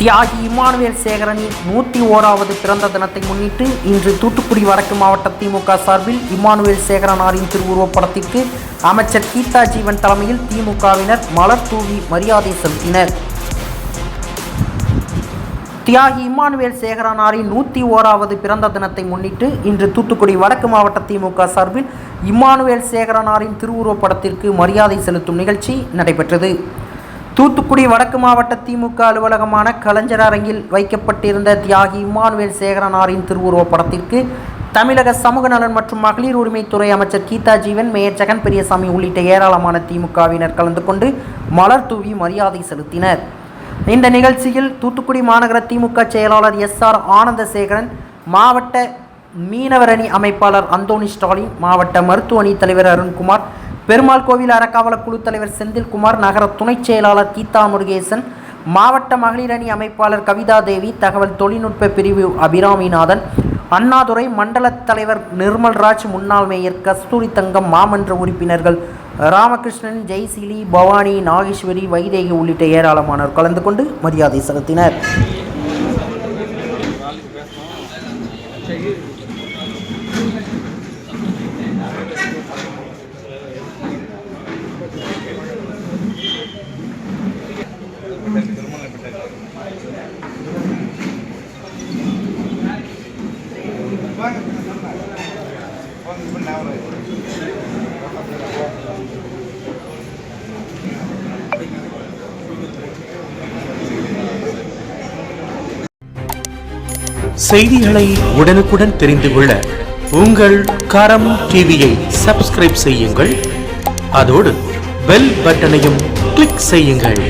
தியாகி இம்மானுவேல் சேகரனின் 101வது பிறந்த தினத்தை முன்னிட்டு இன்று தூத்துக்குடி வடக்கு மாவட்ட திமுக சார்பில் இம்மானுவேல் சேகரனாரின் திருவுருவப் படத்திற்கு அமைச்சர் கீதா ஜீவன் தலைமையில் திமுகவினர் மலர் தூவி மரியாதை செலுத்தினர். தியாகி இம்மானுவேல் சேகரனாரின் 101வது பிறந்த தினத்தை முன்னிட்டு இன்று தூத்துக்குடி வடக்கு மாவட்ட திமுக சார்பில் இம்மானுவேல் சேகரனாரின் திருவுருவப் படத்திற்கு மரியாதை செலுத்தும் நிகழ்ச்சி நடைபெற்றது. தூத்துக்குடி வடக்கு மாவட்ட திமுக அலுவலகமான கலைஞர் அரங்கில் வைக்கப்பட்டிருந்த தியாகி இம்மானுவேல் சேகரனாரின் திருவுருவப் படத்திற்கு தமிழக சமூக நலன் மற்றும் மகளிர் உரிமைத்துறை அமைச்சர் கீதா ஜீவன், மேயர் ஜெகன் பெரியசாமி உள்ளிட்ட ஏராளமான திமுகவினர் கலந்து கொண்டு மலர் தூவி மரியாதை செலுத்தினர். இந்த நிகழ்ச்சியில் தூத்துக்குடி மாநகர திமுக செயலாளர் SR ஆனந்தசேகரன், மாவட்ட மீனவர் அணி அமைப்பாளர் அந்தோணி ஸ்டாலின், மாவட்ட மருத்துவ அணி தலைவர் அருண்குமார், பெருமாள் கோவில் அறக்காவலர் குழு தலைவர் செந்தில்குமார், நகர துணைச் செயலாளர் கீதா முருகேசன், மாவட்ட மகளிர் அணி அமைப்பாளர் கவிதா தேவி, தகவல் தொழில்நுட்ப பிரிவு அபிராமிநாதன், அண்ணாதுரை மண்டல தலைவர் நிர்மல்ராஜ், முன்னாள் மேயர் கஸ்தூரி தங்கம், மாமன்ற உறுப்பினர்கள் ராமகிருஷ்ணன், ஜெய்சிலி, பவானி, நாகேஸ்வரி, வைதேகி உள்ளிட்ட ஏராளமானோர் கலந்து கொண்டு மரியாதை செலுத்தினர். செய்திகளை உடனுக்குடன் தெரிந்து கொள்ள உங்கள் கரம் டிவியை சப்ஸ்கிரைப் செய்யுங்கள். அதோடு பெல் பட்டனையும் கிளிக் செய்யுங்கள்.